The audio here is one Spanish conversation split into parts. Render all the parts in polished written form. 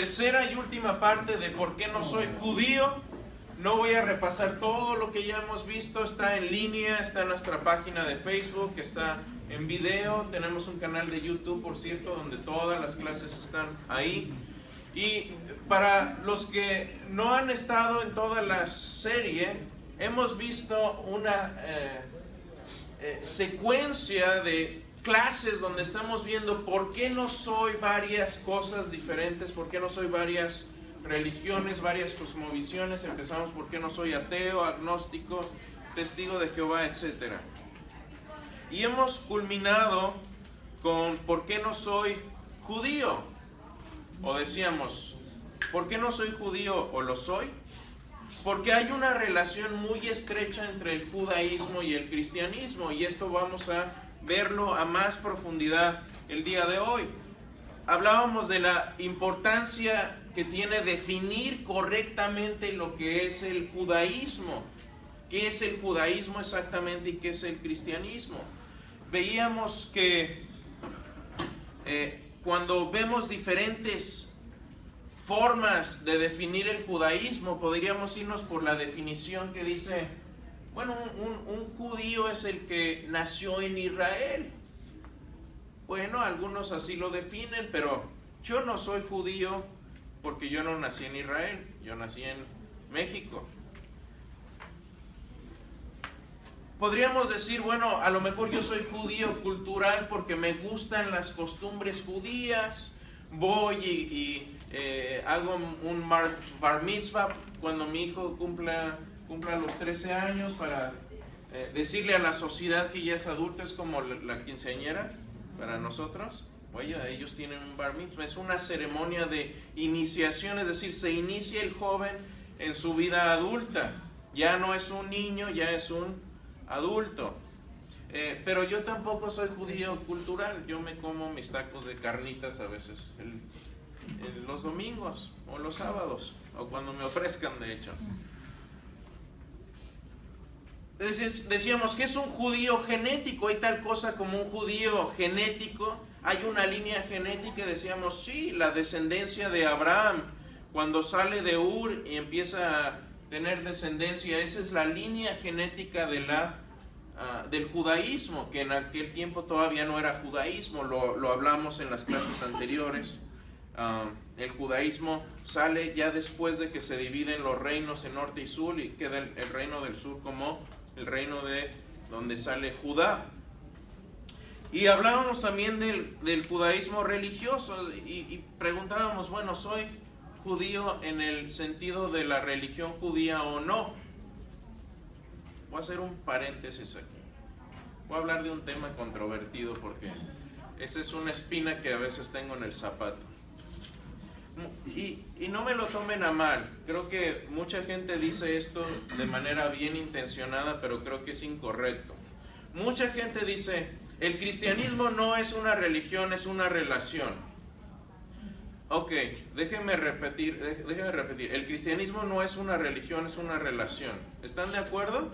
tercera y última parte de por qué no soy judío. No voy a repasar todo lo que ya hemos visto, está en línea, está en nuestra página de Facebook, está en video, tenemos un canal de YouTube, por cierto, donde todas las clases están ahí. Y para los que no han estado en toda la serie, hemos visto una secuencia de clases donde estamos viendo por qué no soy varias cosas diferentes, por qué no soy varias religiones, varias cosmovisiones. Empezamos por qué no soy ateo, agnóstico, testigo de Jehová, etc. Y hemos culminado con por qué no soy judío. O decíamos, ¿por qué no soy judío o lo soy? Porque hay una relación muy estrecha entre el judaísmo y el cristianismo, y esto vamos a verlo a más profundidad el día de hoy. Hablábamos de la importancia que tiene definir correctamente lo que es el judaísmo. ¿Qué es el judaísmo exactamente y qué es el cristianismo? Veíamos que cuando vemos diferentes formas de definir el judaísmo, podríamos irnos por la definición que dice, bueno, un judío es el que nació en Israel. Bueno, algunos así lo definen, pero yo no soy judío porque yo no nací en Israel, yo nací en México. Podríamos decir, bueno, a lo mejor yo soy judío cultural porque me gustan las costumbres judías, voy y hago un bar mitzvah cuando mi hijo cumpla los 13 años para decirle a la sociedad que ya es adulto, es como la quinceañera para nosotros. Oye, ellos tienen un bar mitzvah, es una ceremonia de iniciación, es decir, se inicia el joven en su vida adulta, ya no es un niño, ya es un adulto. Pero yo tampoco soy judío cultural, yo me como mis tacos de carnitas a veces los domingos o los sábados, o cuando me ofrezcan, de hecho. Decíamos que es un judío genético, hay tal cosa como un judío genético, hay una línea genética. Decíamos, sí, la descendencia de Abraham, cuando sale de Ur y empieza a tener descendencia, esa es la línea genética de del judaísmo, que en aquel tiempo todavía no era judaísmo, lo hablamos en las clases anteriores. El judaísmo sale ya después de que se dividen los reinos en norte y sur, y queda el reino del sur como el reino de donde sale Judá. Y hablábamos también del judaísmo religioso y preguntábamos, bueno, ¿soy judío en el sentido de la religión judía o no? Voy a hacer un paréntesis aquí. Voy a hablar de un tema controvertido porque esa es una espina que a veces tengo en el zapato. Y no me lo tomen a mal, creo que mucha gente dice esto de manera bien intencionada, pero creo que es incorrecto. Mucha gente dice, el cristianismo no es una religión, es una relación. Ok, déjenme repetir, el cristianismo no es una religión, es una relación. ¿Están de acuerdo?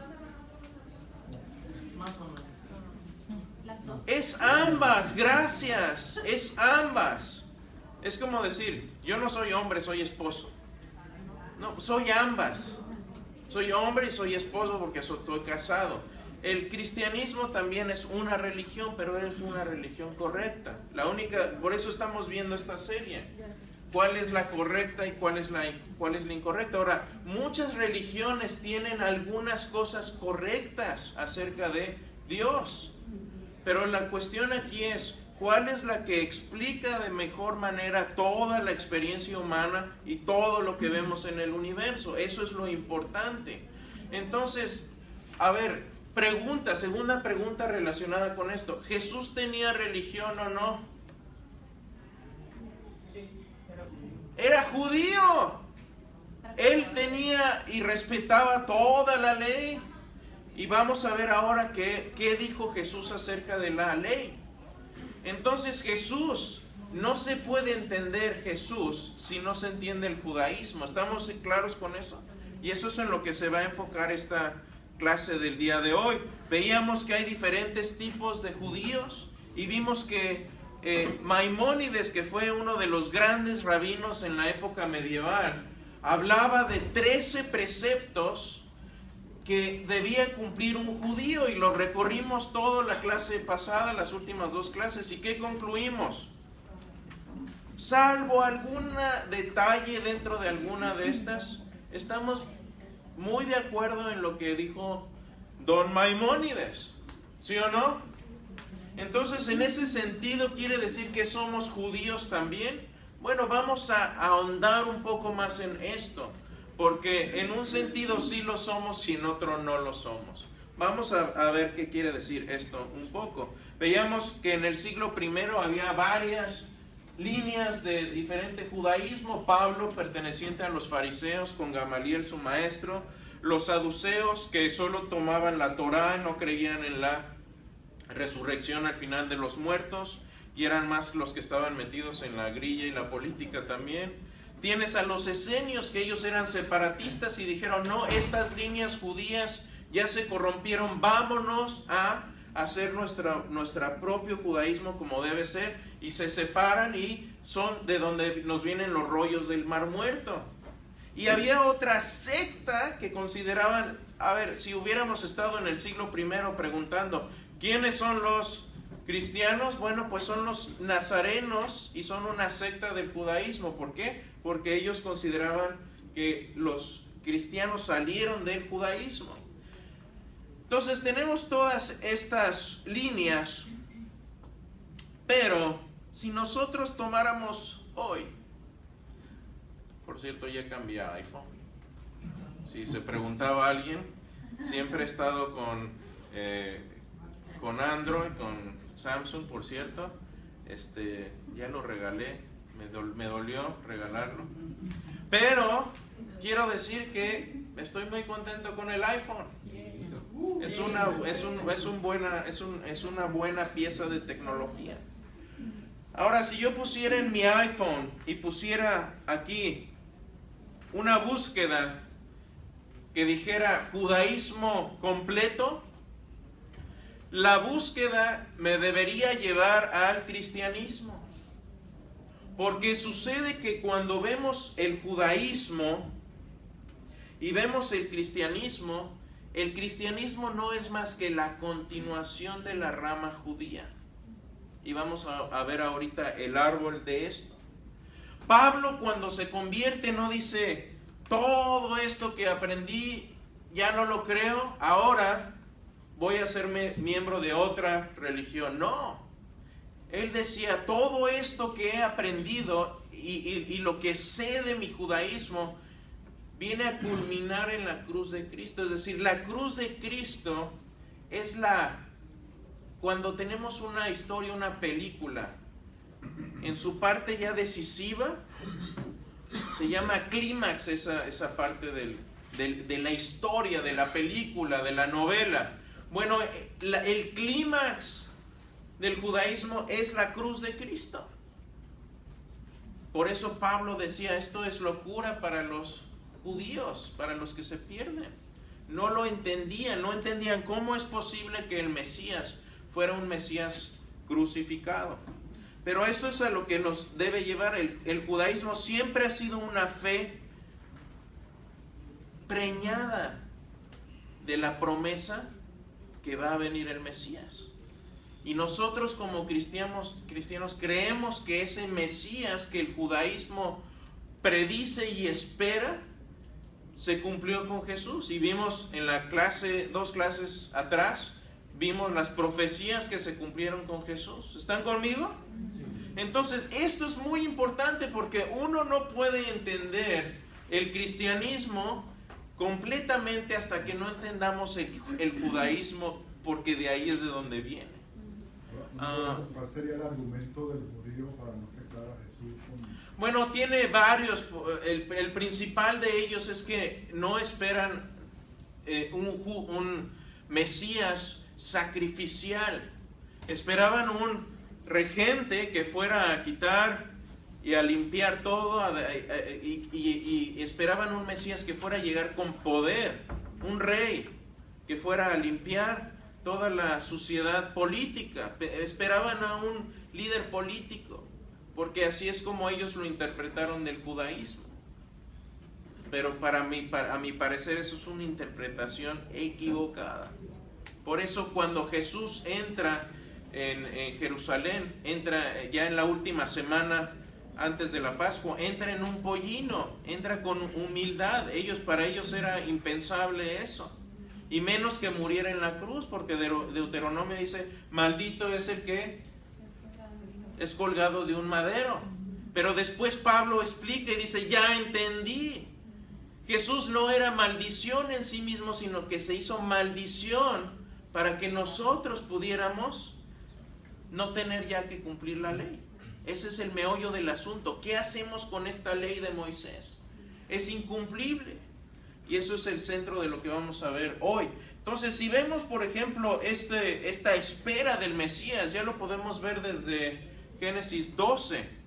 Más o menos. Es ambas, gracias, es ambas. Es como decir, yo no soy hombre, soy esposo. No, soy ambas. Soy hombre y soy esposo porque estoy casado. El cristianismo también es una religión, pero es una religión correcta. Por eso estamos viendo esta serie. ¿Cuál es la correcta y cuál es la incorrecta? Ahora, muchas religiones tienen algunas cosas correctas acerca de Dios. Pero la cuestión aquí es, ¿cuál es la que explica de mejor manera toda la experiencia humana y todo lo que vemos en el universo? Eso es lo importante. Entonces, a ver, segunda pregunta relacionada con esto. ¿Jesús tenía religión o no? Era judío. Él tenía y respetaba toda la ley. Y vamos a ver ahora qué dijo Jesús acerca de la ley. Entonces Jesús, no se puede entender Jesús si no se entiende el judaísmo. ¿Estamos claros con eso? Y eso es en lo que se va a enfocar esta clase del día de hoy. Veíamos que hay diferentes tipos de judíos y vimos que Maimónides, que fue uno de los grandes rabinos en la época medieval, hablaba de 13 preceptos que debía cumplir un judío, y lo recorrimos toda la clase pasada, las últimas 2 clases. ¿Y qué concluimos? Salvo algún detalle dentro de alguna de estas, estamos muy de acuerdo en lo que dijo don Maimónides, ¿sí o no? Entonces, en ese sentido, ¿quiere decir que somos judíos también? Bueno, vamos a ahondar un poco más en esto, porque en un sentido sí lo somos y en otro no lo somos. Vamos a ver qué quiere decir esto un poco. Veíamos que en el siglo I había varias líneas de diferente judaísmo. Pablo, perteneciente a los fariseos, con Gamaliel su maestro. Los saduceos, que solo tomaban la Torá, no creían en la resurrección al final de los muertos, y eran más los que estaban metidos en la grilla y la política también. Tienes a los esenios, que ellos eran separatistas y dijeron: no, estas líneas judías ya se corrompieron, vámonos a hacer nuestro propio judaísmo como debe ser, y se separan, y son de donde nos vienen los rollos del Mar Muerto. Y había otra secta que consideraban, a ver, si hubiéramos estado en el siglo I preguntando ¿quiénes son los cristianos? Bueno, pues son los nazarenos, y son una secta del judaísmo. ¿Por qué? Porque ellos consideraban que los cristianos salieron del judaísmo. Entonces tenemos todas estas líneas, pero si nosotros tomáramos hoy, por cierto, ya cambié a iPhone. Si se preguntaba a alguien, siempre he estado con Android, con Samsung, por cierto. Ya lo regalé, me dolió regalarlo. Pero quiero decir que estoy muy contento con el iPhone. Es una buena pieza de tecnología. Ahora, si yo pusiera en mi iPhone y pusiera aquí una búsqueda que dijera judaísmo completo, la búsqueda me debería llevar al cristianismo. Porque sucede que cuando vemos el judaísmo y vemos el cristianismo no es más que la continuación de la rama judía. Y vamos a ver ahorita el árbol de esto. Pablo, cuando se convierte, no dice: todo esto que aprendí ya no lo creo, ahora voy a hacerme miembro de otra religión. No, él decía: todo esto que he aprendido y lo que sé de mi judaísmo viene a culminar en la cruz de Cristo. Es decir, la cruz de Cristo es cuando tenemos una historia, una película, en su parte ya decisiva, se llama clímax esa parte de la historia, de la película, de la novela. Bueno, el clímax del judaísmo es la cruz de Cristo. Por eso Pablo decía: esto es locura para los judíos, para los que se pierden. No lo entendían, no entendían cómo es posible que el Mesías fuera un Mesías crucificado. Pero esto es a lo que nos debe llevar. El judaísmo siempre ha sido una fe preñada de la promesa que va a venir el Mesías. Y nosotros como cristianos creemos que ese Mesías que el judaísmo predice y espera se cumplió con Jesús. Y vimos en la clase, 2 clases atrás, vimos las profecías que se cumplieron con Jesús. ¿Están conmigo? Entonces, esto es muy importante, porque uno no puede entender el cristianismo completamente hasta que no entendamos el judaísmo, porque de ahí es de donde viene. ¿Cuál sería el argumento del judío para no aceptar a Jesús? Bueno, tiene varios. El principal de ellos es que no esperan un Mesías sacrificial. Esperaban un regente que fuera a quitar y a limpiar todo, y esperaban un Mesías que fuera a llegar con poder, un rey que fuera a limpiar toda la sociedad política, esperaban a un líder político, porque así es como ellos lo interpretaron del judaísmo. Pero a mi parecer eso es una interpretación equivocada. Por eso cuando Jesús entra en Jerusalén, entra ya en la última semana antes de la Pascua, entra en un pollino, entra con humildad. Para ellos era impensable eso, y menos que muriera en la cruz, porque Deuteronomio dice, maldito es el que es colgado de un madero. Pero después Pablo explica y dice, ya entendí. Jesús no era maldición en sí mismo, sino que se hizo maldición para que nosotros pudiéramos no tener ya que cumplir la ley. Ese es el meollo del asunto. ¿Qué hacemos con esta ley de Moisés? Es incumplible. Y eso es el centro de lo que vamos a ver hoy. Entonces, si vemos, por ejemplo, esta espera del Mesías, ya lo podemos ver desde Génesis 12.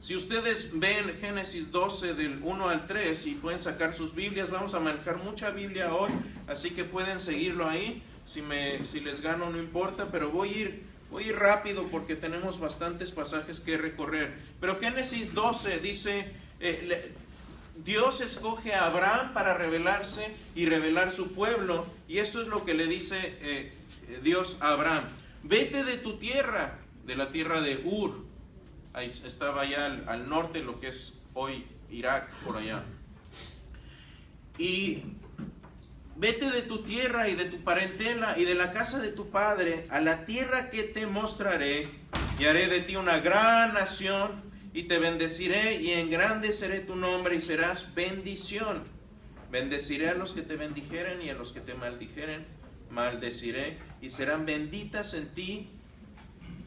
Si ustedes ven Génesis 12 del 1 al 3 y pueden sacar sus Biblias, vamos a manejar mucha Biblia hoy, así que pueden seguirlo ahí. Si les gano no importa, pero voy a ir rápido porque tenemos bastantes pasajes que recorrer. Pero Génesis 12 dice, Dios escoge a Abraham para revelarse y revelar su pueblo, y esto es lo que le dice Dios a Abraham: vete de tu tierra, de la tierra de Ur. Ahí estaba allá al norte, lo que es hoy Irak, por allá. Y vete de tu tierra y de tu parentela y de la casa de tu padre a la tierra que te mostraré, y haré de ti una gran nación, y te bendeciré y engrandeceré tu nombre y serás bendición. Bendeciré a los que te bendijeren y a los que te maldijeren maldeciré, y serán benditas en ti.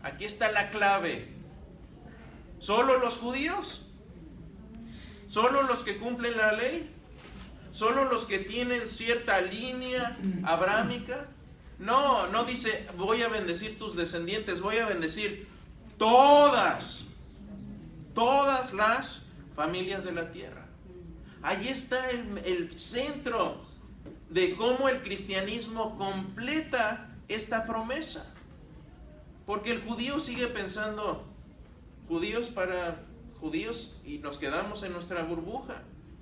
Aquí está la clave. ¿Solo los judíos? ¿Solo los que cumplen la ley? ¿Solo los que tienen cierta línea abrámica? No dice voy a bendecir tus descendientes, voy a bendecir todas las familias de la tierra. Ahí está el centro de cómo el cristianismo completa esta promesa. Porque el judío sigue pensando, judíos para judíos, y nos quedamos en nuestra burbuja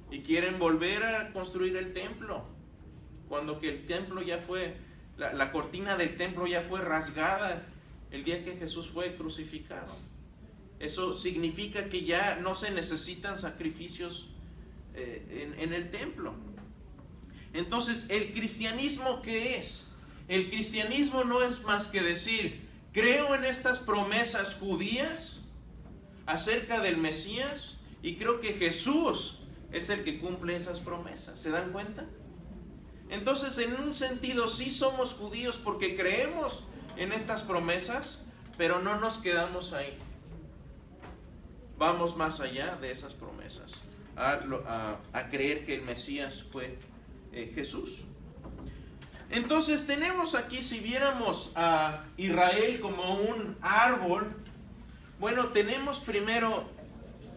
y quieren volver a construir el templo, cuando que el templo ya fue, la cortina del templo ya fue rasgada el día que Jesús fue crucificado. Eso significa que ya no se necesitan sacrificios en el templo. Entonces, ¿el cristianismo qué es? El cristianismo no es más que decir, creo en estas promesas judías acerca del Mesías, y creo que Jesús es el que cumple esas promesas. ¿Se dan cuenta? Entonces, en un sentido sí somos judíos porque creemos en estas promesas, pero no nos quedamos ahí. Vamos más allá de esas promesas, a creer que el Mesías fue Jesús. Entonces tenemos aquí, si viéramos a Israel como un árbol, bueno, tenemos primero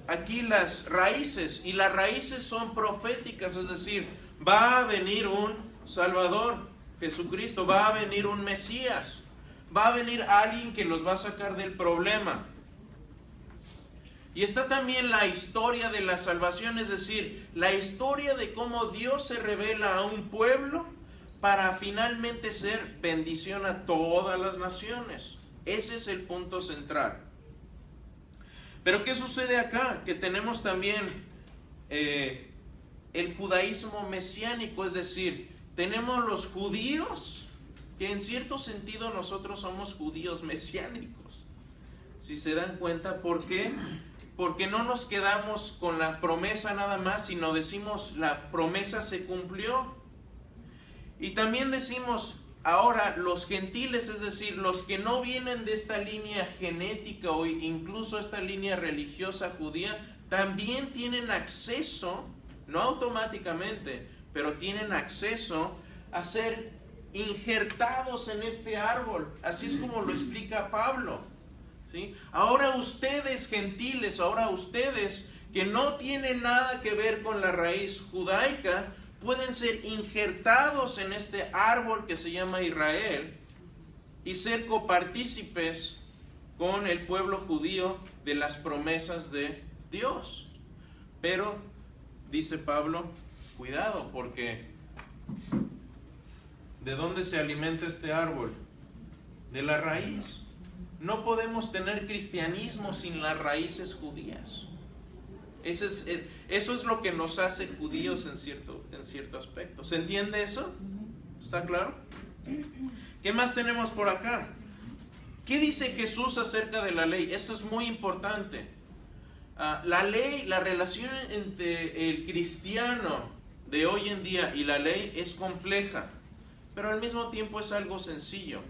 aquí las raíces, y las raíces son proféticas, es decir, va a venir un Salvador, Jesucristo, va a venir un Mesías, va a venir alguien que los va a sacar del problema. Y está también la historia de la salvación, es decir, la historia de cómo Dios se revela a un pueblo para finalmente ser bendición a todas las naciones. Ese es el punto central. Pero ¿qué sucede acá? Que tenemos también el judaísmo mesiánico, es decir, tenemos los judíos, que en cierto sentido nosotros somos judíos mesiánicos. Si se dan cuenta, ¿por qué? Porque no nos quedamos con la promesa nada más, sino decimos la promesa se cumplió. Y también decimos ahora los gentiles, es decir, los que no vienen de esta línea genética o incluso esta línea religiosa judía, también tienen acceso, no automáticamente, pero tienen acceso a ser injertados en este árbol. Así es como lo explica Pablo, ¿sí? Ahora ustedes gentiles, ahora ustedes que no tienen nada que ver con la raíz judaica, pueden ser injertados en este árbol que se llama Israel y ser copartícipes con el pueblo judío de las promesas de Dios. Pero, dice Pablo, cuidado, porque ¿de dónde se alimenta este árbol? De la raíz. No podemos tener cristianismo sin las raíces judías. Eso es lo que nos hace judíos en cierto aspecto. ¿Se entiende eso? ¿Está claro? ¿Qué más tenemos por acá? ¿Qué dice Jesús acerca de la ley? Esto es muy importante. La ley, la relación entre el cristiano de hoy en día y la ley es compleja, pero al mismo tiempo es algo sencillo.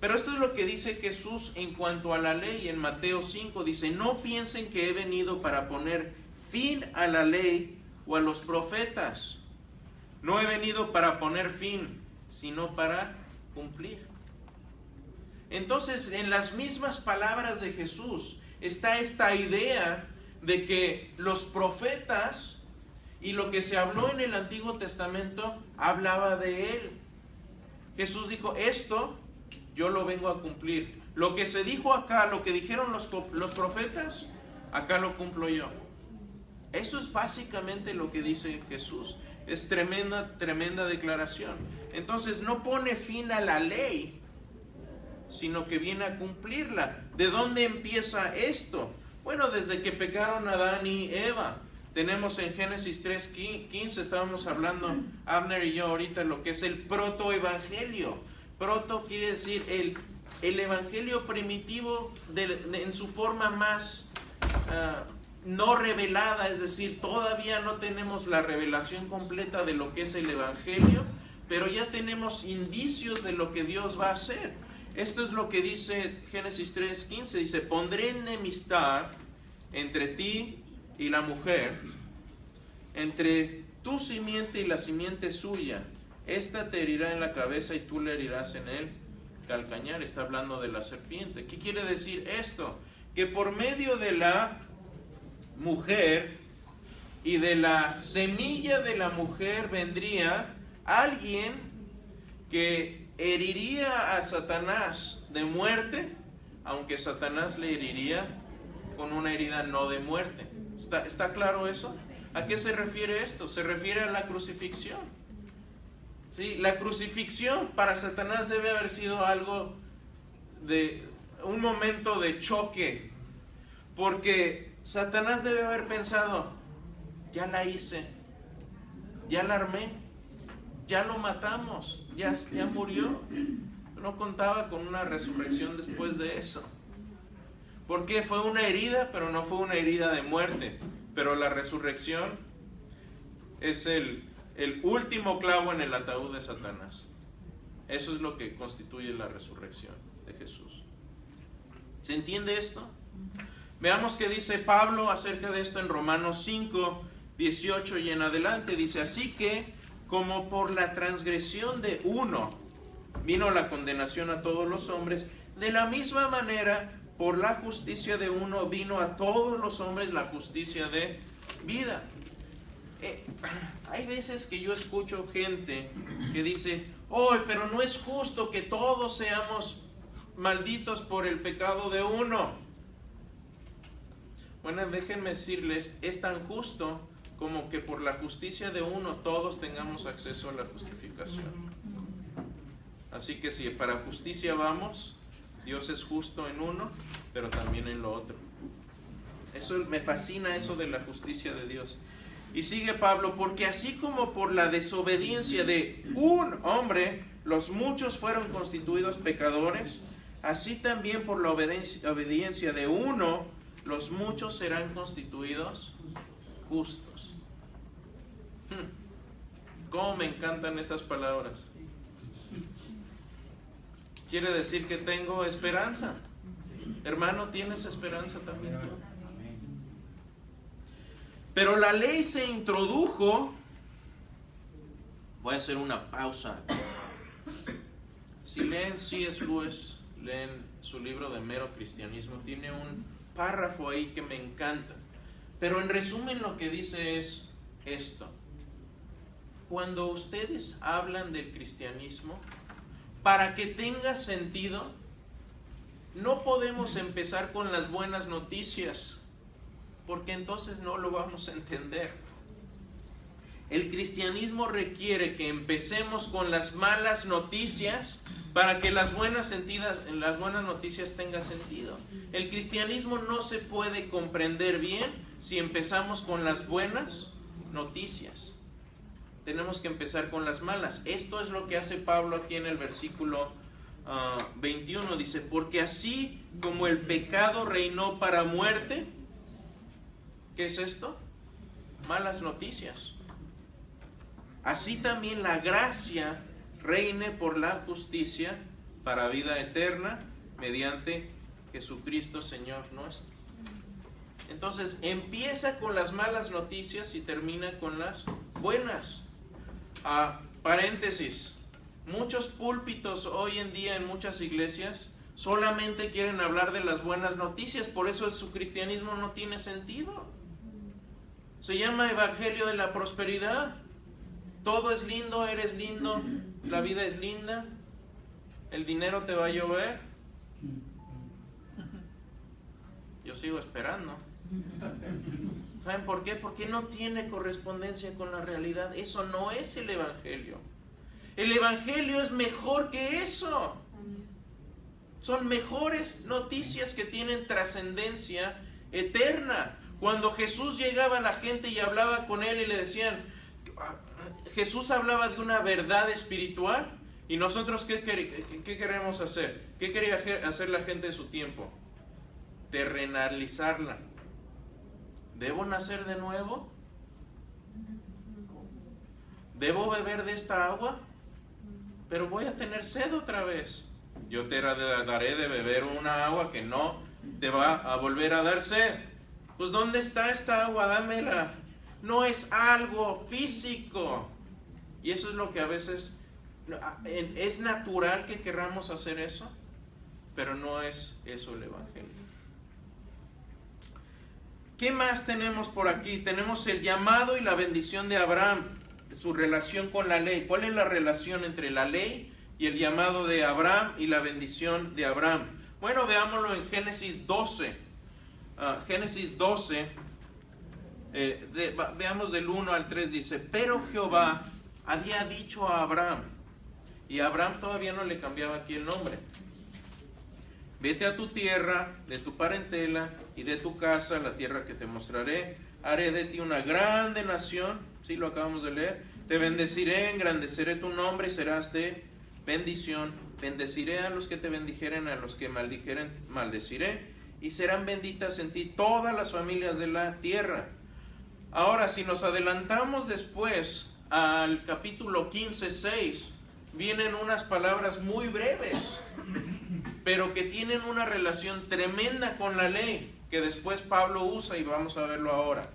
Pero esto es lo que dice Jesús en cuanto a la ley en Mateo 5. Dice, no piensen que he venido para poner fin a la ley o a los profetas. No he venido para poner fin, sino para cumplir. Entonces, en las mismas palabras de Jesús está esta idea de que los profetas y lo que se habló en el Antiguo Testamento hablaba de Él. Jesús dijo, esto yo lo vengo a cumplir. Lo que se dijo acá, lo que dijeron los profetas, acá lo cumplo yo. Eso es básicamente lo que dice Jesús. Es tremenda declaración. Entonces no pone fin a la ley, sino que viene a cumplirla. ¿De dónde empieza esto? Bueno, desde que pecaron Adán y Eva. Tenemos en Génesis 3:15, estábamos hablando, Abner y yo ahorita, lo que es el protoevangelio. Proto quiere decir el evangelio primitivo en su forma más no revelada, es decir, todavía no tenemos la revelación completa de lo que es el evangelio, pero ya tenemos indicios de lo que Dios va a hacer. Esto es lo que dice Génesis 3:15, dice, pondré enemistad entre ti y la mujer, entre tu simiente y la simiente suya. Esta te herirá en la cabeza y tú le herirás en el calcañar. Está hablando de la serpiente. ¿Qué quiere decir esto? Que por medio de la mujer y de la semilla de la mujer vendría alguien que heriría a Satanás de muerte, aunque Satanás le heriría con una herida no de muerte. ¿Está claro eso? ¿A qué se refiere esto? Se refiere a la crucifixión. ¿Sí? La crucifixión para Satanás debe haber sido algo de un momento de choque, porque Satanás debe haber pensado, ya la hice, ya la armé, ya lo matamos, ya murió. No contaba con una resurrección después de eso. Porque fue una herida, pero no fue una herida de muerte. Pero la resurrección es el último clavo en el ataúd de Satanás. Eso es lo que constituye la resurrección de Jesús. ¿Se entiende esto? Veamos qué dice Pablo acerca de esto en Romanos 5, 18 y en adelante. Dice, así que como por la transgresión de uno vino la condenación a todos los hombres, de la misma manera por la justicia de uno vino a todos los hombres la justicia de vida. Hay veces que yo escucho gente que dice, pero no es justo que todos seamos malditos por el pecado de uno. Bueno, déjenme decirles, es tan justo como que por la justicia de uno todos tengamos acceso a la justificación. Así que si para justicia vamos, Dios es justo en uno, pero también en lo otro. Eso me fascina, eso de la justicia de Dios. Y sigue Pablo, porque así como por la desobediencia de un hombre, los muchos fueron constituidos pecadores, así también por la obediencia de uno, los muchos serán constituidos justos. ¿Cómo me encantan esas palabras? Quiere decir que tengo esperanza. Hermano, ¿tienes esperanza también tú? Pero la ley se introdujo. Voy a hacer una pausa. Si leen C.S. Lewis, leen su libro de Mero Cristianismo, tiene un párrafo ahí que me encanta. Pero en resumen lo que dice es esto. cuando ustedes hablan del cristianismo, para que tenga sentido, no podemos empezar con las buenas noticias, porque entonces no lo vamos a entender. El cristianismo requiere que empecemos con las malas noticias para que las buenas noticias tengan sentido. El cristianismo no se puede comprender bien si empezamos con las buenas noticias. Tenemos que empezar con las malas. Esto es lo que hace Pablo aquí en el versículo 21. Dice, porque así como el pecado reinó para muerte, ¿qué es esto? Malas noticias. Así también la gracia reine por la justicia para vida eterna mediante Jesucristo Señor nuestro. Entonces empieza con las malas noticias y termina con las buenas. Paréntesis, muchos púlpitos hoy en día en muchas iglesias solamente quieren hablar de las buenas noticias, por eso su cristianismo no tiene sentido. Se llama evangelio de la prosperidad. Todo es lindo, eres lindo, la vida es linda, el dinero te va a llover. Yo sigo esperando. ¿Saben por qué? Porque no tiene correspondencia con la realidad. Eso no es el evangelio. El evangelio es mejor que eso. Son mejores noticias que tienen trascendencia eterna. Cuando Jesús llegaba a la gente y hablaba con él y le decían, Jesús hablaba de una verdad espiritual, y nosotros ¿qué queremos hacer? ¿Qué quería hacer la gente de su tiempo? Terrenalizarla. ¿Debo nacer de nuevo? ¿Debo beber de esta agua? Pero voy a tener sed otra vez. Yo te daré de beber una agua que no te va a volver a dar sed. Pues ¿dónde está esta agua? Dámela. No es algo físico. Y eso es lo que a veces es natural que queramos hacer eso, pero no es eso el evangelio. ¿Qué más tenemos por aquí? Tenemos el llamado y la bendición de Abraham, su relación con la ley. ¿Cuál es la relación entre la ley y el llamado de Abraham y la bendición de Abraham? Bueno, veámoslo en Génesis 12. Génesis 12, veamos del 1 al 3, dice, pero Jehová había dicho a Abraham, y a Abraham todavía no le cambiaba aquí el nombre, vete a tu tierra, de tu parentela y de tu casa, la tierra que te mostraré, haré de ti una grande nación, sí, lo acabamos de leer, te bendeciré, engrandeceré tu nombre y serás de bendición, bendeciré a los que te bendijeren, a los que maldijeren, maldeciré, y serán benditas en ti todas las familias de la tierra. Ahora, si nos adelantamos después al capítulo 15:6, vienen unas palabras muy breves, pero que tienen una relación tremenda con la ley, que después Pablo usa y vamos a verlo ahora.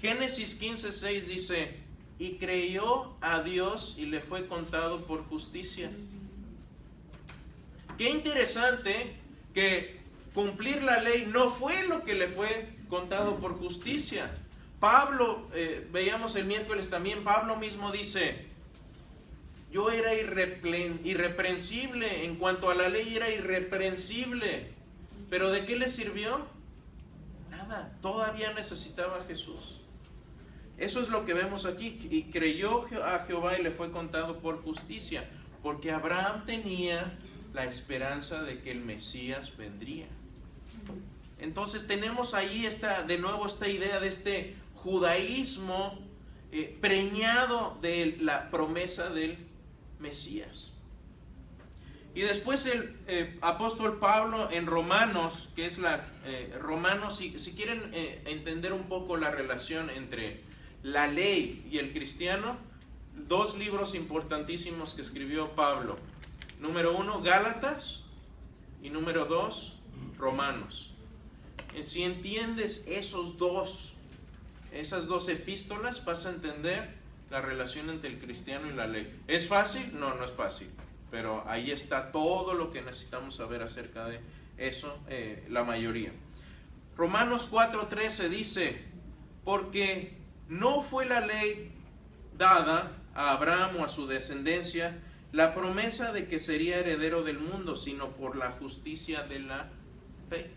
Génesis 15:6 dice, y creyó a Dios y le fue contado por justicia. Qué interesante que cumplir la ley no fue lo que le fue contado por justicia. Pablo, veíamos el miércoles también, Pablo mismo dice, yo era irreprensible, en cuanto a la ley era irreprensible, pero ¿de qué le sirvió? Nada, todavía necesitaba a Jesús. Eso es lo que vemos aquí, y creyó a Jehová y le fue contado por justicia, porque Abraham tenía la esperanza de que el Mesías vendría. Entonces tenemos ahí de nuevo esta idea de este judaísmo preñado de la promesa del Mesías. Y después el apóstol Pablo en Romanos, que es Romanos, si quieren entender un poco la relación entre la ley y el cristiano, dos libros importantísimos que escribió Pablo. Número 1, Gálatas, y número 2, Romanos. Si entiendes esas dos epístolas, vas a entender la relación entre el cristiano y la ley. ¿Es fácil? No, no es fácil, pero ahí está todo lo que necesitamos saber acerca de eso, la mayoría. Romanos 4:13 dice, porque no fue la ley dada a Abraham o a su descendencia la promesa de que sería heredero del mundo, sino por la justicia de la fe.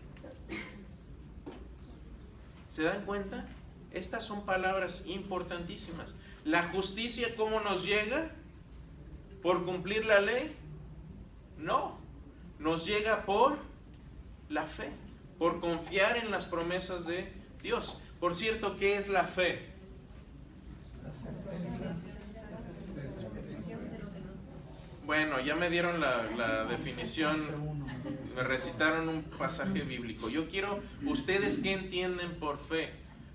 ¿Se dan cuenta? Estas son palabras importantísimas. ¿La justicia cómo nos llega? ¿Por cumplir la ley? No, nos llega por la fe, por confiar en las promesas de Dios. Por cierto, ¿qué es la fe? Bueno, ya me dieron la definición, me recitaron un pasaje bíblico. Yo quiero, ¿ustedes qué entienden por fe?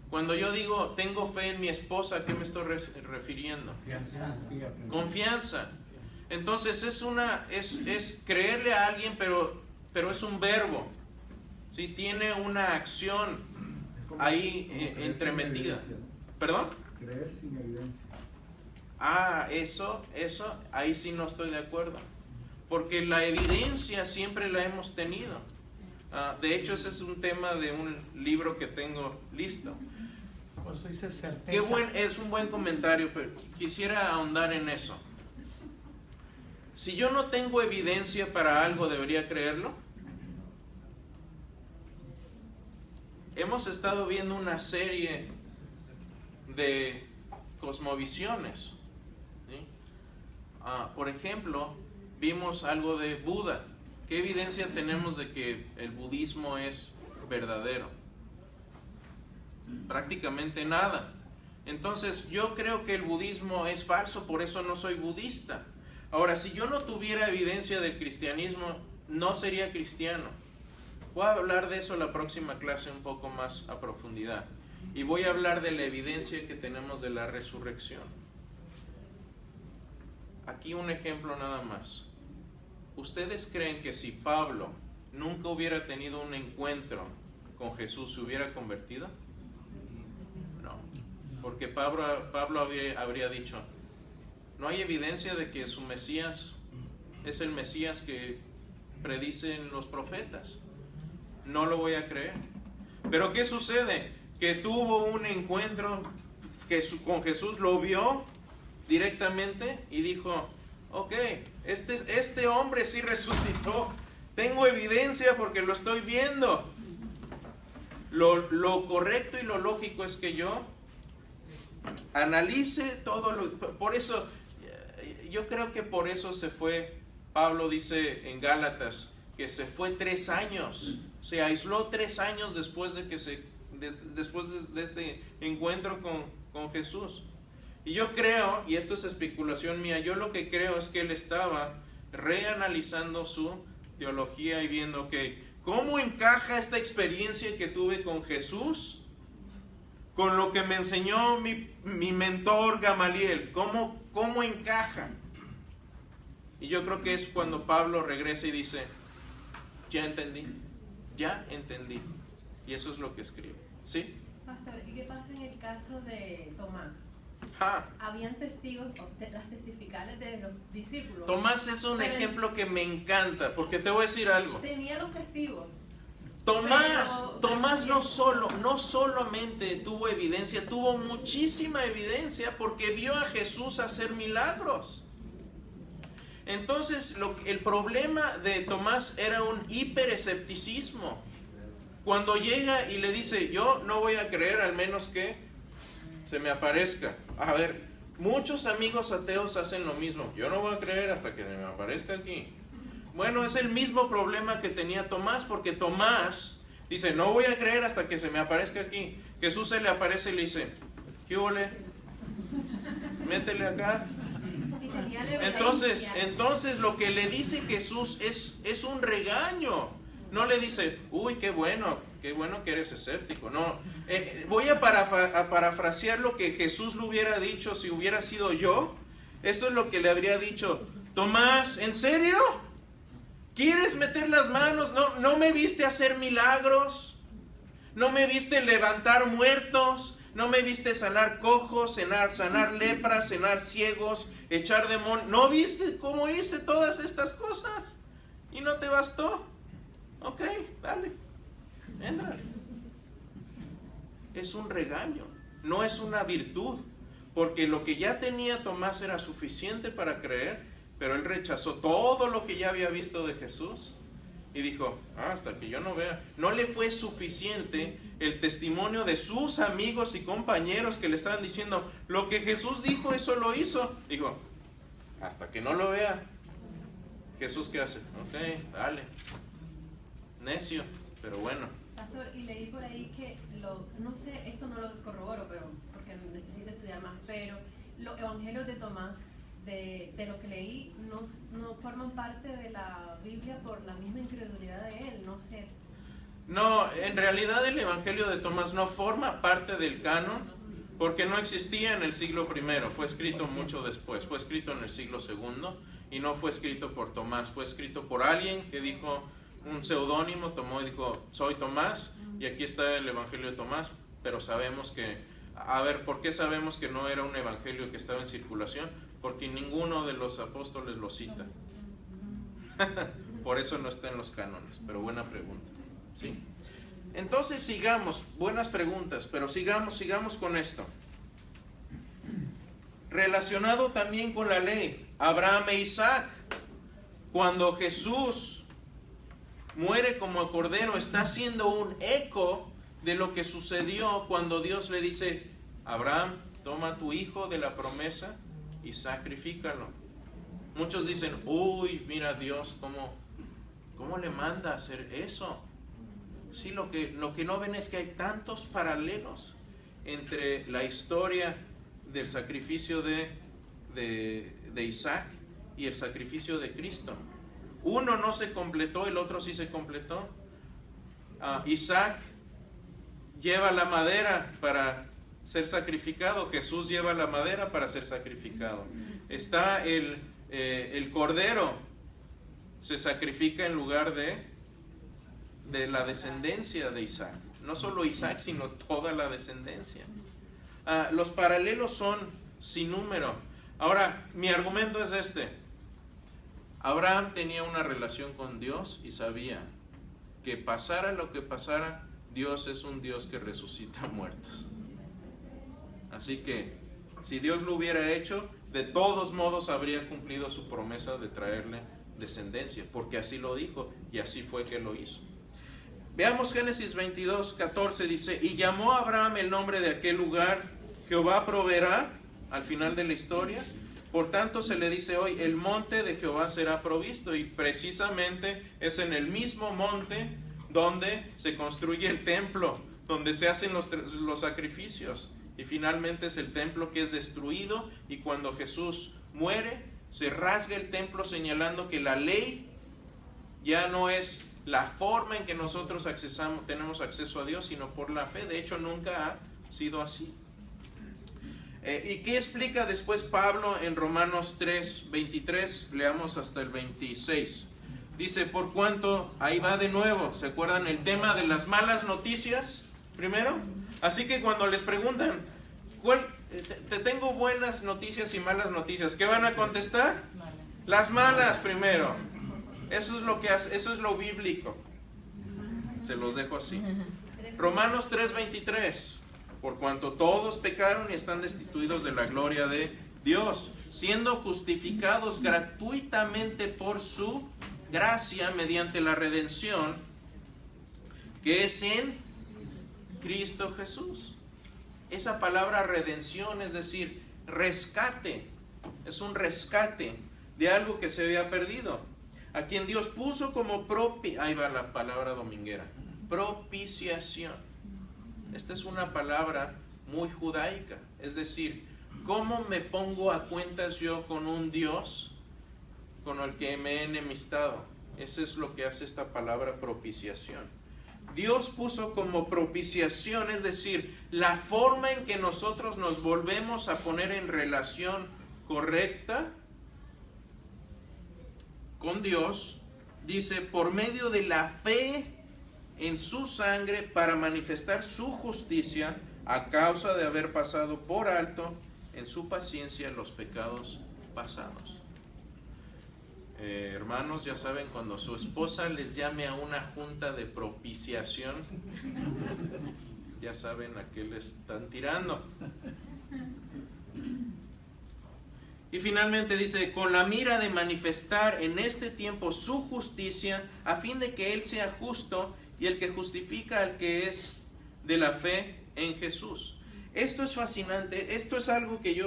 Cuando yo digo, tengo fe en mi esposa, ¿a qué me estoy refiriendo? Confianza. Entonces es creerle a alguien, pero es un verbo. ¿Sí? Tiene una acción ahí entremetida. ¿Perdón? Creer sin evidencia. Eso, ahí sí no estoy de acuerdo. Porque la evidencia siempre la hemos tenido. De hecho, ese es un tema de un libro que tengo listo. Pues dice certeza. Es un buen comentario, pero quisiera ahondar en eso. Si yo no tengo evidencia para algo, ¿debería creerlo? Hemos estado viendo una serie de cosmovisiones, ¿sí? Por ejemplo, vimos algo de Buda. ¿Qué evidencia tenemos de que el budismo es verdadero? Prácticamente nada. Entonces yo creo que el budismo es falso, por eso no soy budista. Ahora, si yo no tuviera evidencia del cristianismo, no sería cristiano. Voy a hablar de eso la próxima clase un poco más a profundidad. Y voy a hablar de la evidencia que tenemos de la resurrección. Aquí un ejemplo nada más. ¿Ustedes creen que si Pablo nunca hubiera tenido un encuentro con Jesús, se hubiera convertido? No. Porque Pablo habría dicho, no hay evidencia de que su Mesías es el Mesías que predicen los profetas. No lo voy a creer. Pero ¿qué sucede? Que tuvo un encuentro con Jesús, lo vio directamente y dijo, ok, este hombre sí resucitó. Tengo evidencia porque lo estoy viendo. Lo correcto y lo lógico es que yo analice todo por eso, yo creo que por eso se fue. Pablo dice en Gálatas que se fue 3 años, se aisló 3 años después de este encuentro con Jesús. Y yo creo, y esto es especulación mía, yo lo que creo es que él estaba reanalizando su teología y viendo que cómo encaja esta experiencia que tuve con Jesús con lo que me enseñó mi mentor Gamaliel. ¿Cómo encaja? Y yo creo que es cuando Pablo regresa y dice, ya entendí. Y eso es lo que escribe. ¿Sí? Pastor, ¿y qué pasa en el caso de Tomás? Habían testigos, las testificales de los discípulos. Tomás es un ejemplo que me encanta, porque te voy a decir algo. Tenía los testigos. Tomás no solamente tuvo evidencia, tuvo muchísima evidencia porque vio a Jesús hacer milagros. Entonces, el problema de Tomás era un hiperescepticismo. Cuando llega y le dice, yo no voy a creer al menos que se me aparezca. A ver, muchos amigos ateos hacen lo mismo. Yo no voy a creer hasta que se me aparezca aquí. Bueno, es el mismo problema que tenía Tomás, porque Tomás dice, no voy a creer hasta que se me aparezca aquí. Jesús se le aparece y le dice, ¿qué ole? Métele acá. Entonces lo que le dice Jesús es un regaño. No le dice, uy, qué bueno que eres escéptico. No, voy a parafrasear lo que Jesús le hubiera dicho si hubiera sido yo. Esto es lo que le habría dicho, Tomás, ¿en serio? ¿Quieres meter las manos? ¿No me viste hacer milagros? ¿No me viste levantar muertos? ¿No me viste sanar cojos, sanar lepras, sanar ciegos, echar demonios? ¿No viste cómo hice todas estas cosas? ¿Y no te bastó? Ok, dale, entra. Es un regaño, no es una virtud. porque lo que ya tenía Tomás era suficiente para creer, pero él rechazó todo lo que ya había visto de Jesús y dijo, hasta que yo no vea. No le fue suficiente el testimonio de sus amigos y compañeros que le estaban diciendo, lo que Jesús dijo, eso lo hizo. Dijo, hasta que no lo vea. Jesús, ¿qué hace? Ok, dale. Necio, pero bueno. Pastor, y leí por ahí que, no sé, esto no lo corroboro, pero porque necesito estudiar más, pero los evangelios de Tomás, de lo que leí, no forman parte de la Biblia por la misma incredulidad de él, no sé. No, en realidad el evangelio de Tomás no forma parte del canon, porque no existía en el siglo I, fue escrito mucho después, fue escrito en el siglo II, y no fue escrito por Tomás, fue escrito por alguien que dijo, un seudónimo, tomó y dijo, soy Tomás, y aquí está el evangelio de Tomás, pero sabemos que, a ver, ¿por qué sabemos que no era un evangelio que estaba en circulación? Porque ninguno de los apóstoles lo cita. Por eso no está en los cánones, pero buena pregunta, ¿sí? Entonces sigamos, buenas preguntas, pero sigamos con esto. Relacionado también con la ley, Abraham e Isaac, cuando Jesús muere como cordero, está haciendo un eco de lo que sucedió cuando Dios le dice, Abraham, toma tu hijo de la promesa y sacrifícalo. Muchos dicen, uy, mira Dios, ¿cómo le manda a hacer eso? Sí, lo que no ven es que hay tantos paralelos entre la historia del sacrificio de Isaac y el sacrificio de Cristo. Uno no se completó, el otro sí se completó. Isaac lleva la madera para ser sacrificado, Jesús lleva la madera para ser sacrificado. Está el cordero, se sacrifica en lugar de la descendencia de Isaac. No solo Isaac, sino toda la descendencia. Los paralelos son sin número. Ahora, mi argumento es este. Abraham tenía una relación con Dios y sabía que pasara lo que pasara, Dios es un Dios que resucita muertos. Así que, si Dios lo hubiera hecho, de todos modos habría cumplido su promesa de traerle descendencia, porque así lo dijo y así fue que lo hizo. Veamos Génesis 22, 14, dice, y llamó a Abraham el nombre de aquel lugar, Jehová proveerá, al final de la historia. Por tanto se le dice hoy, el monte de Jehová será provisto, y precisamente es en el mismo monte donde se construye el templo, donde se hacen los sacrificios, y finalmente es el templo que es destruido, y cuando Jesús muere, se rasga el templo señalando que la ley ya no es la forma en que nosotros tenemos acceso a Dios, sino por la fe. De hecho, nunca ha sido así. ¿Y qué explica después Pablo en Romanos 3, 23? Leamos hasta el 26. Dice, por cuanto, ahí va de nuevo, ¿se acuerdan el tema de las malas noticias? Primero, así que cuando les preguntan, te tengo buenas noticias y malas noticias, ¿qué van a contestar? Las malas primero. Eso es lo bíblico. Se los dejo así. Romanos 3:23. Por cuanto todos pecaron y están destituidos de la gloria de Dios, siendo justificados gratuitamente por su gracia mediante la redención que es en Cristo Jesús. Esa palabra redención, es decir, rescate, es un rescate de algo que se había perdido. A quien Dios puso como ahí va la palabra dominguera, propiciación. Esta es una palabra muy judaica, es decir, ¿cómo me pongo a cuentas yo con un Dios con el que me he enemistado? Eso es lo que hace esta palabra propiciación. Dios puso como propiciación, es decir, la forma en que nosotros nos volvemos a poner en relación correcta con Dios, dice, por medio de la fe en su sangre para manifestar su justicia a causa de haber pasado por alto en su paciencia los pecados pasados. Hermanos, ya saben, cuando su esposa les llame a una junta de propiciación, ya saben a qué le están tirando. Y finalmente dice, con la mira de manifestar en este tiempo su justicia, a fin de que Él sea justo y el que justifica al que es de la fe en Jesús. Esto es fascinante, esto es algo que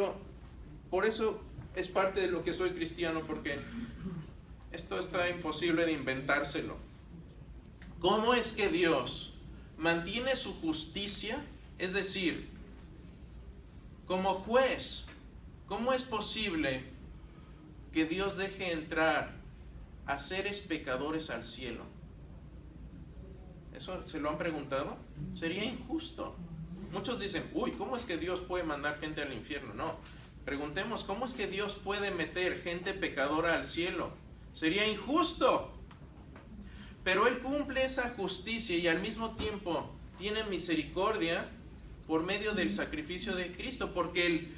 por eso es parte de lo que soy cristiano, porque esto está imposible de inventárselo. ¿Cómo es que Dios mantiene su justicia? Es decir, como juez, ¿cómo es posible que Dios deje entrar a seres pecadores al cielo? ¿Eso se lo han preguntado? Sería injusto. Muchos dicen, uy, ¿cómo es que Dios puede mandar gente al infierno? No, preguntemos, ¿cómo es que Dios puede meter gente pecadora al cielo? Sería injusto. Pero Él cumple esa justicia y al mismo tiempo tiene misericordia por medio del sacrificio de Cristo, porque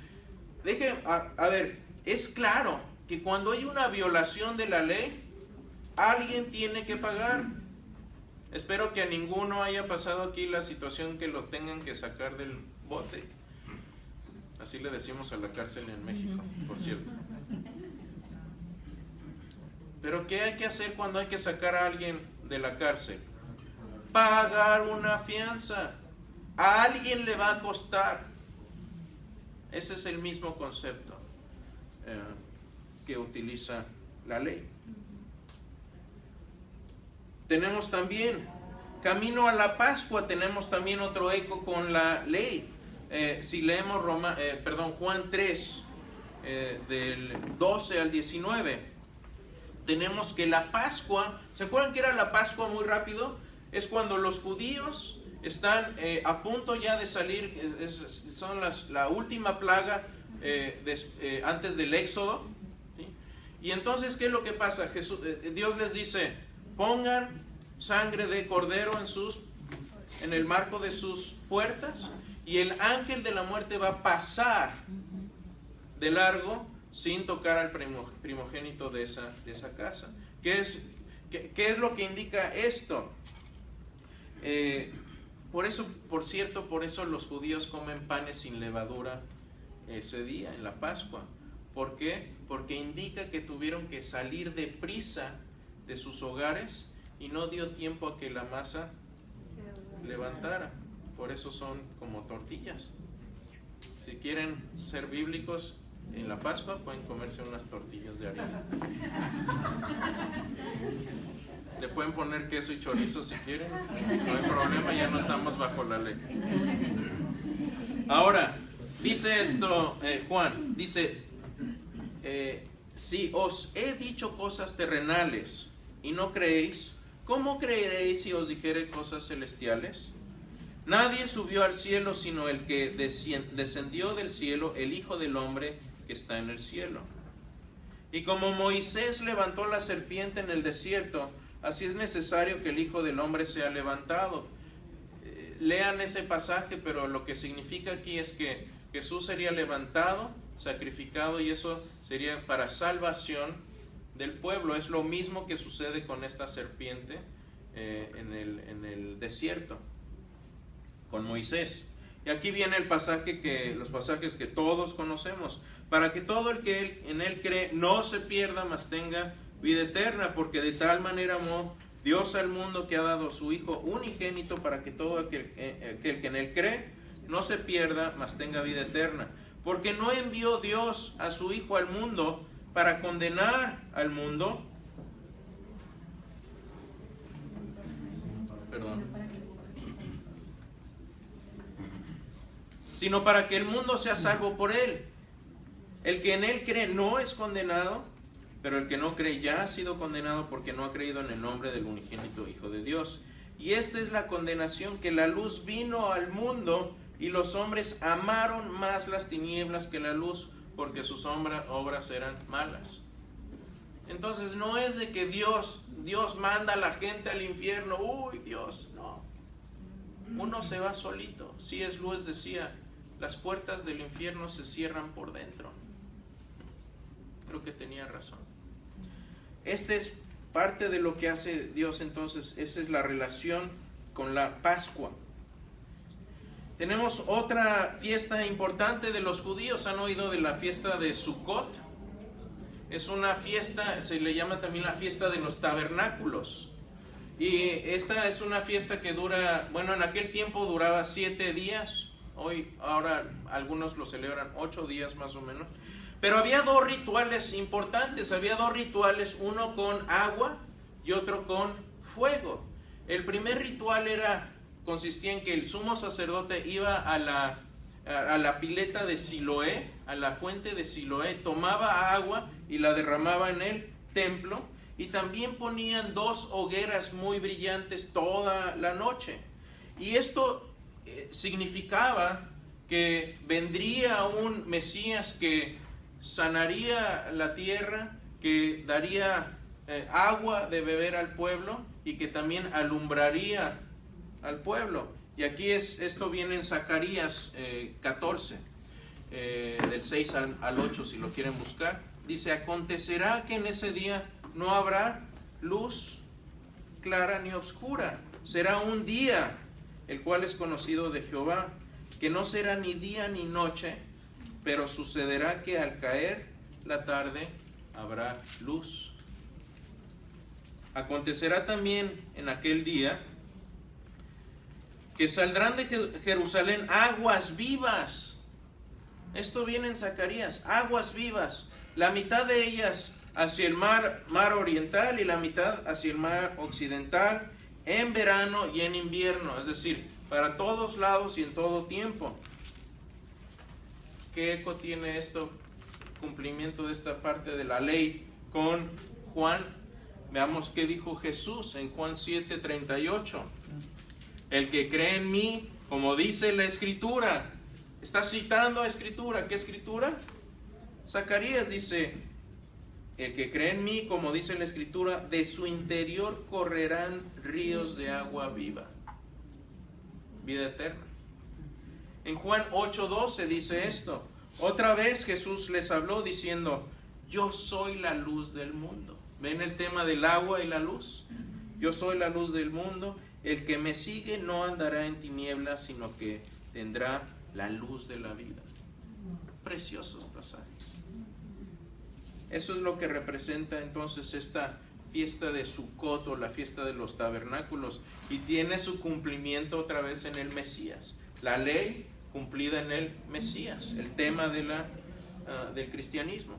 es claro que cuando hay una violación de la ley, alguien tiene que pagar. Espero que a ninguno haya pasado aquí la situación que lo tengan que sacar del bote. Así le decimos a la cárcel en México, por cierto. Pero ¿qué hay que hacer cuando hay que sacar a alguien de la cárcel? Pagar una fianza. A alguien le va a costar. Ese es el mismo concepto que utiliza la ley. Tenemos también, camino a la Pascua, tenemos también otro eco con la ley. Si leemos Juan 3, del 12 al 19, tenemos que la Pascua, ¿se acuerdan que era la Pascua muy rápido? Es cuando los judíos están a punto ya de salir, son la última plaga antes del Éxodo, ¿sí? Y entonces, ¿qué es lo que pasa? Dios les dice, pongan sangre de cordero en el marco de sus puertas, y el ángel de la muerte va a pasar de largo sin tocar al primogénito de esa casa. ¿Qué es lo que indica esto? Por eso los judíos comen panes sin levadura ese día, en la Pascua. ¿Por qué? Porque indica que tuvieron que salir deprisa de sus hogares y no dio tiempo a que la masa se levantara. Por eso son como tortillas. Si quieren ser bíblicos, en la Pascua pueden comerse unas tortillas de harina. Le pueden poner queso y chorizo si quieren, no hay problema, ya no estamos bajo la ley. Ahora, dice esto Juan, dice, si os he dicho cosas terrenales y no creéis, ¿cómo creeréis si os dijere cosas celestiales? Nadie subió al cielo sino el que descendió del cielo, el Hijo del Hombre que está en el cielo. Y como Moisés levantó la serpiente en el desierto, así es necesario que el Hijo del Hombre sea levantado. Lean ese pasaje, pero lo que significa aquí es que Jesús sería levantado, sacrificado, y eso sería para salvación del pueblo. Es lo mismo que sucede con esta serpiente en el desierto, con Moisés. Y aquí viene los pasajes que todos conocemos, para que todo el que en él cree no se pierda, mas tenga vida eterna, porque de tal manera amó Dios al mundo que ha dado a su Hijo unigénito, para que todo aquel que en él cree no se pierda, mas tenga vida eterna. Porque no envió Dios a su Hijo al mundo para condenar al mundo, sino para que el mundo sea salvo por él. El que en él cree no es condenado, pero el que no cree ya ha sido condenado porque no ha creído en el nombre del unigénito Hijo de Dios. Y esta es la condenación, que la luz vino al mundo y los hombres amaron más las tinieblas que la luz, porque sus obras eran malas. Entonces no es de que Dios manda a la gente al infierno. Uy, Dios, no. Uno se va solito. C.S. Lewis decía, las puertas del infierno se cierran por dentro. Creo que tenía razón. Este es parte de lo que hace Dios. Entonces, esa es la relación con la Pascua. Tenemos otra fiesta importante de los judíos. ¿Han oído de la fiesta de Sukkot? es una fiesta, se le llama también la fiesta de los tabernáculos. Y esta es una fiesta que dura, bueno, en aquel tiempo duraba 7 días. Ahora algunos lo celebran 8 días más o menos. Pero había 2 rituales importantes. Había 2 rituales, uno con agua y otro con fuego. El primer ritual consistía en que el sumo sacerdote iba a la pileta de Siloé, a la fuente de Siloé, tomaba agua y la derramaba en el templo, y también ponían 2 hogueras muy brillantes toda la noche. Y esto significaba que vendría un Mesías que sanaría la tierra, que daría agua de beber al pueblo y que también alumbraría al pueblo. Y aquí esto viene en Zacarías 14, del 6 al 8, si lo quieren buscar. Dice: acontecerá que en ese día no habrá luz clara ni oscura. Será un día, el cual es conocido de Jehová, que no será ni día ni noche, pero sucederá que al caer la tarde habrá luz. Acontecerá también en aquel día que saldrán de Jerusalén aguas vivas. Esto viene en Zacarías, aguas vivas, la mitad de ellas hacia el mar oriental y la mitad hacia el mar occidental, en verano y en invierno, es decir, para todos lados y en todo tiempo. ¿Qué eco tiene esto? Cumplimiento de esta parte de la ley con Juan. Veamos qué dijo Jesús en Juan 7:38. El que cree en mí, como dice la Escritura. Está citando a Escritura. ¿Qué Escritura? Zacarías dice: el que cree en mí, como dice la Escritura, de su interior correrán ríos de agua viva. Vida eterna. En Juan 8:12 dice esto: otra vez Jesús les habló diciendo: yo soy la luz del mundo. ¿Ven el tema del agua y la luz? Yo soy la luz del mundo. El que me sigue no andará en tinieblas, sino que tendrá la luz de la vida. Preciosos pasajes. Eso es lo que representa entonces esta fiesta de Sucot, o la fiesta de los tabernáculos, y tiene su cumplimiento otra vez en el Mesías. La ley cumplida en el Mesías, el tema del cristianismo.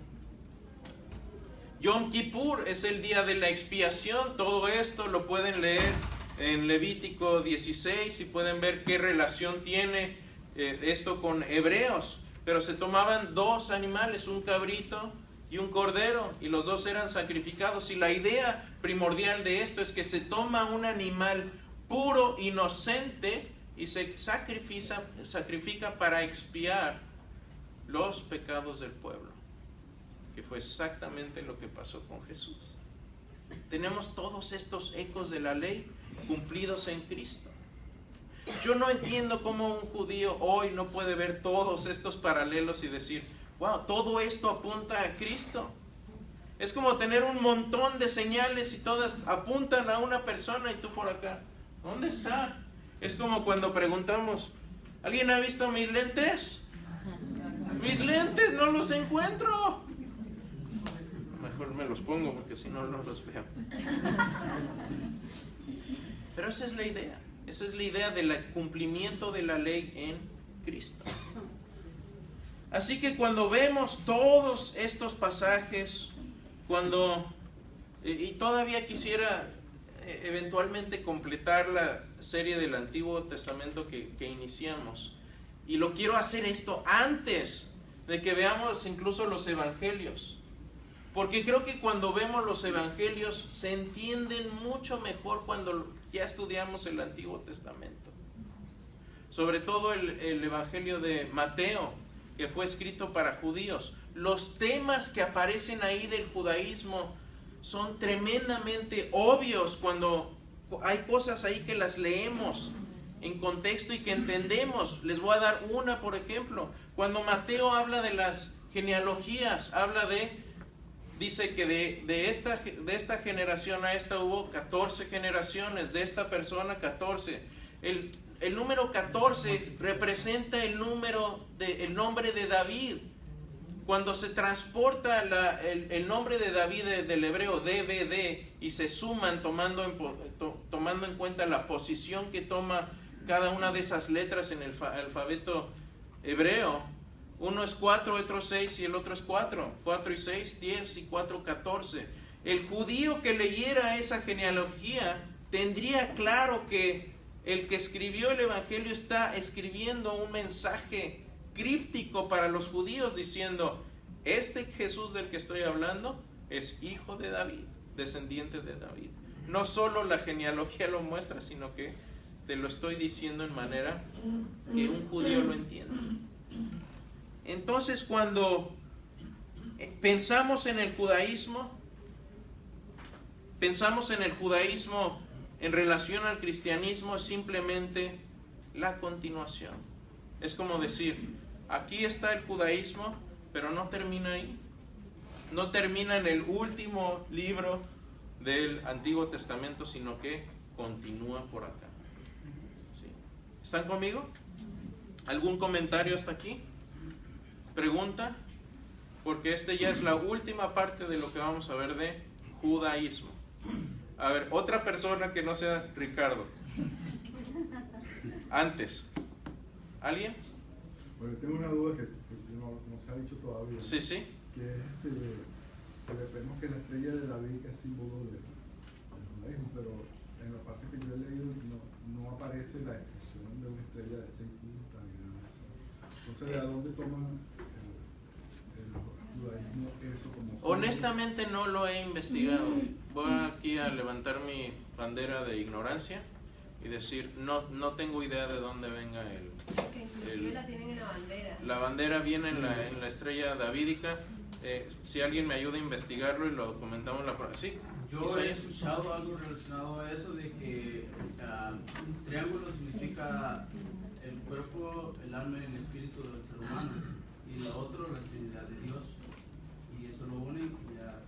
Yom Kippur es el día de la expiación. Todo esto lo pueden leer en Levítico 16 y pueden ver qué relación tiene esto con Hebreos. Pero se tomaban 2 animales, un cabrito y un cordero, y los 2 eran sacrificados. Y la idea primordial de esto es que se toma un animal puro, inocente, y se sacrifica para expiar los pecados del pueblo, que fue exactamente lo que pasó con Jesús. Tenemos todos estos ecos de la ley cumplidos en Cristo. Yo no entiendo cómo un judío hoy no puede ver todos estos paralelos y decir: wow, todo esto apunta a Cristo. Es como tener un montón de señales y todas apuntan a una persona, y tú por acá, ¿dónde está? Es como cuando preguntamos: ¿alguien ha visto mis lentes? Mis lentes, no los encuentro. Mejor me los pongo porque si no, no los veo. Pero esa es la idea. Esa es la idea del cumplimiento de la ley en Cristo. Así que cuando vemos todos estos pasajes, y todavía quisiera eventualmente completar la serie del Antiguo Testamento que iniciamos, y lo quiero hacer esto antes de que veamos incluso los evangelios, porque creo que cuando vemos los evangelios se entienden mucho mejor cuando ya estudiamos el Antiguo Testamento. Sobre todo el evangelio de Mateo, que fue escrito para judíos. Los temas que aparecen ahí del judaísmo son tremendamente obvios cuando hay cosas ahí que las leemos en contexto y que entendemos. Les voy a dar una, por ejemplo. Cuando Mateo habla de las genealogías, dice que de esta generación a esta hubo 14 generaciones, de esta persona 14. El número 14 representa el nombre de David. cuando se transporta el nombre de David del hebreo DVD y se suman tomando en cuenta la posición que toma cada una de esas letras en el alfabeto hebreo, uno es 4, otro 6 y el otro es 4. 4 y 6, 10 y 4, 14. El judío que leyera esa genealogía tendría claro que el que escribió el Evangelio está escribiendo un mensaje críptico para los judíos diciendo: este Jesús del que estoy hablando es hijo de David, descendiente de David. No solo la genealogía lo muestra, sino que te lo estoy diciendo en manera que un judío lo entienda. Entonces, cuando pensamos en el judaísmo en relación al cristianismo, es simplemente la continuación. Es como decir, aquí está el judaísmo, pero no termina ahí. No termina en el último libro del Antiguo Testamento, sino que continúa por acá. ¿Sí? ¿Están conmigo? ¿Algún comentario hasta aquí? ¿Pregunta? Porque ya es la última parte de lo que vamos a ver de judaísmo. A ver, otra persona que no sea Ricardo. Antes. ¿Alguien? Bueno, tengo una duda que no se ha dicho todavía. Sí, sí. Que vemos que la estrella de David es símbolo del judaísmo, pero en la parte que yo he leído no aparece la descripción de una estrella de 6 puntas ni nada de eso. Entonces, ¿de dónde toman el judaísmo eso como símbolo? Honestamente no lo he investigado. Voy aquí a levantar mi bandera de ignorancia y decir, no tengo idea de dónde venga inclusive la tienen en la bandera. La bandera viene en la estrella davídica. Si alguien me ayuda a investigarlo y lo comentamos en la próxima. Sí. Yo he escuchado algo relacionado a eso, de que un triángulo significa el cuerpo, el alma y el espíritu del ser humano, y lo otro la Trinidad de Dios, y eso lo une y ya.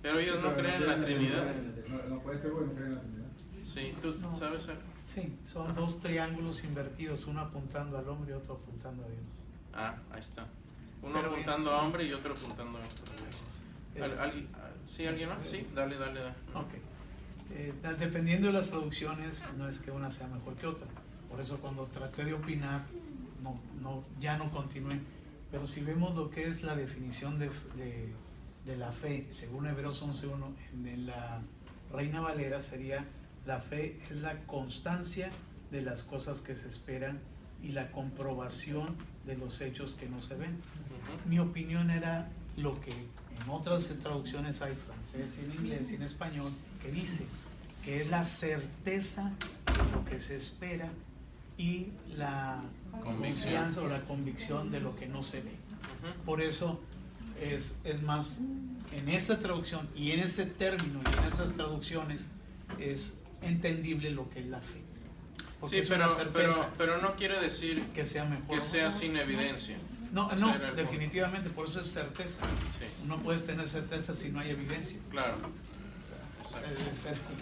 Pero ellos no creen en la Trinidad. No puede ser bueno creer en la Trinidad. Sí, ¿tú sabes algo? Sí, son dos triángulos invertidos, uno apuntando al hombre y otro apuntando a Dios. Ah, ahí está. Uno Pero apuntando a hombre y otro apuntando a Dios. Es- ¿Sí, alguien más? Sí, dale. Ok. Dependiendo de las traducciones, no es que una sea mejor que otra. Por eso cuando traté de opinar, ya no continué. Pero si vemos lo que es la definición de la fe, según Hebreos 11:1, en la Reina Valera sería: la fe es la constancia de las cosas que se esperan y la comprobación de los hechos que no se ven. Mi opinión era lo que en otras traducciones hay, francés, en inglés y en español, que dice que es la certeza de lo que se espera y la confianza o la convicción de lo que no se ve. Por eso es más, en esa traducción y en ese término y en esas traducciones es entendible lo que es la fe. Sí, pero no quiere decir que sea mejor, que sea sin evidencia. No, definitivamente, por eso es certeza. Sí. No puedes tener certeza si no hay evidencia. Claro. Exacto.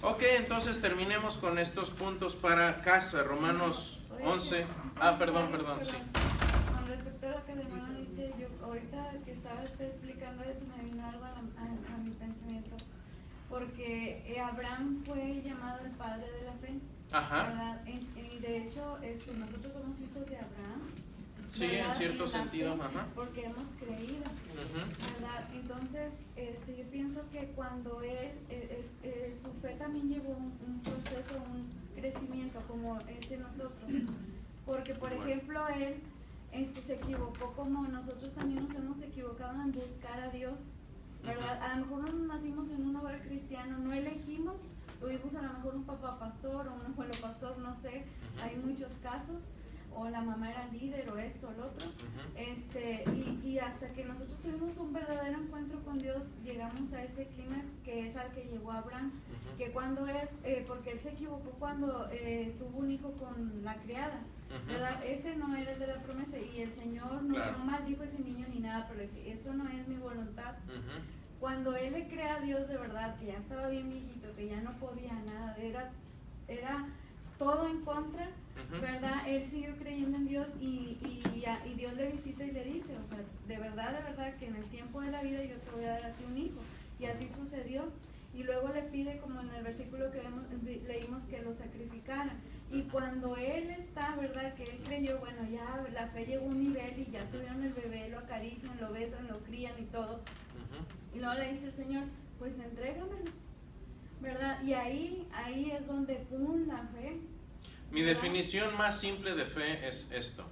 Ok, entonces terminemos con estos puntos para casa. Romanos 11. Perdón, sí. Con respecto a lo que el hermano dice, yo ahorita que estaba explicando eso, me vino algo a mi pensamiento. Porque Abraham fue llamado el padre de la fe. Ajá. ¿Verdad? Y de hecho, nosotros somos hijos de Abraham. Sí, ¿verdad? en cierto En la sentido, fe, ajá. porque hemos creído. ¿Verdad? Entonces, yo pienso que cuando su fe también llevó un proceso, un crecimiento como es de nosotros. Porque, por ejemplo, él se equivocó como nosotros también nos hemos equivocado en buscar a Dios. ¿Verdad? A lo mejor no nacimos en un hogar cristiano, no elegimos, tuvimos a lo mejor un papá pastor o un abuelo pastor, no sé, hay muchos casos, o la mamá era líder o esto o lo otro, y hasta que nosotros tuvimos un verdadero encuentro con Dios, llegamos a ese clima que es al que llegó Abraham, que cuando porque él se equivocó cuando tuvo un hijo con la criada, ¿verdad? Ese no era el de la promesa, y el Señor no maldijo a ese niño ni nada, pero eso no es mi voluntad. Cuando él le cree a Dios de verdad, que ya estaba bien viejito, que ya no podía nada, era todo en contra, Ujú. ¿verdad? Él siguió creyendo en Dios y Dios le visita y le dice, o sea, de verdad que en el tiempo de la vida yo te voy a dar a ti un hijo. Y así sucedió. Y luego le pide, como en el versículo que leímos, que lo sacrificara. Y cuando él está, ¿verdad? Que él creyó, bueno, ya la fe llegó a un nivel y ya tuvieron el bebé, lo acarician, lo besan, lo crían y todo. Ujú. Y luego le dice el Señor, pues entrégamelo, ¿verdad? Y ahí es donde, ¡pum!, la fe. Mi ¿verdad? definición más simple de fe es esto.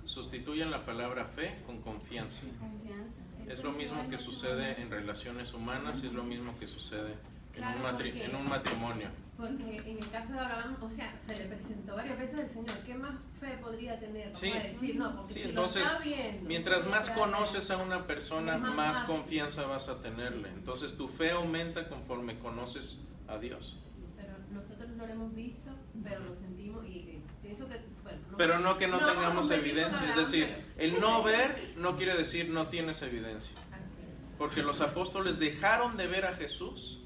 Sustituyen la palabra fe con confianza. Confianza. Es lo mismo que sucede en relaciones humanas y es lo mismo que sucede Claro, porque- en un matrimonio. Porque en el caso de Abraham, o sea, se le presentó varias veces el Señor. ¿Qué más fe podría tener? Vamos Sí. a decir, no, porque Sí, si entonces, lo está viendo, mientras más claro, conoces a una persona, es más más fácil. confianza vas a tenerle. Entonces tu fe aumenta conforme conoces a Dios. Pero nosotros no lo hemos visto, pero lo sentimos y pienso que, bueno, Pero no que no vamos a tengamos competir con evidencia. Es Abraham, decir, el no ver no quiere decir no tienes evidencia. pero así es. Porque los apóstoles dejaron de ver a Jesús,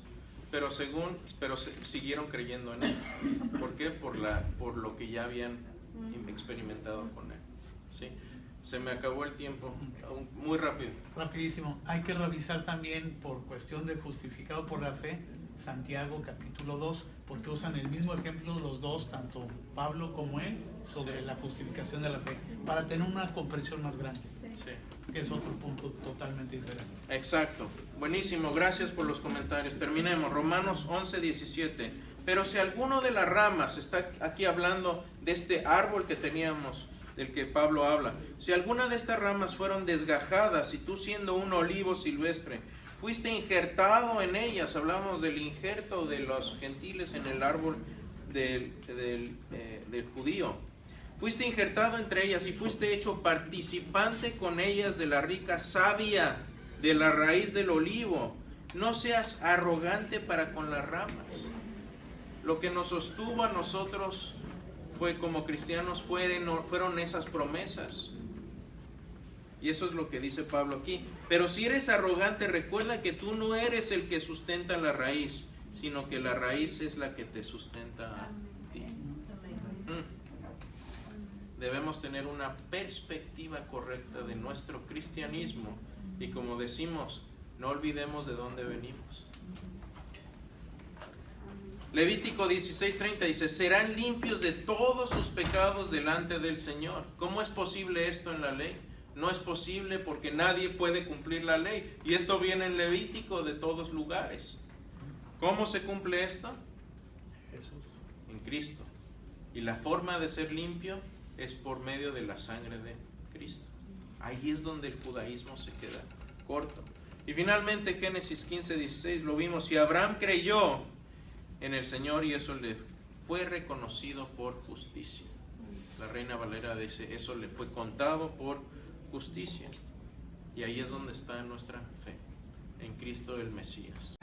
pero siguieron creyendo en él. ¿Por qué? Por lo que ya habían experimentado con él. ¿Sí? Se me acabó el tiempo. Muy rápido. Rapidísimo, hay que revisar también por cuestión de justificado por la fe, Santiago capítulo 2, porque usan el mismo ejemplo los dos, tanto Pablo como él, sobre Sí. la justificación de la fe, para tener una comprensión más grande, Sí. que es otro punto totalmente diferente. Exacto. Buenísimo. Gracias por los comentarios. Terminemos. Romanos 11:17. Pero si alguno de las ramas, está aquí hablando de este árbol que teníamos, del que Pablo habla, si alguna de estas ramas fueron desgajadas y tú siendo un olivo silvestre, fuiste injertado en ellas, hablamos del injerto de los gentiles en el árbol del judío, fuiste injertado entre ellas y fuiste hecho participante con ellas de la rica savia de la raíz del olivo, no seas arrogante para con las ramas. Lo que nos sostuvo a nosotros fue como cristianos fueron esas promesas. Y eso es lo que dice Pablo aquí. Pero si eres arrogante, recuerda que tú no eres el que sustenta la raíz, sino que la raíz es la que te sustenta a ti. Debemos tener una perspectiva correcta de nuestro cristianismo y, como decimos, no olvidemos de dónde venimos. Levítico 16:30 dice: serán limpios de todos sus pecados delante del Señor. ¿Cómo es posible esto en la ley? No es posible porque nadie puede cumplir la ley. Y esto viene en Levítico de todos lugares. ¿Cómo se cumple esto? Jesús. En Cristo. Y la forma de ser limpio es por medio de la sangre de Cristo. Ahí es donde el judaísmo se queda corto. Y finalmente Génesis 15:16 lo vimos. Y Abraham creyó en el Señor y eso le fue reconocido por justicia. La Reina Valera dice: eso le fue contado por justicia. Y ahí es donde está nuestra fe, en Cristo el Mesías.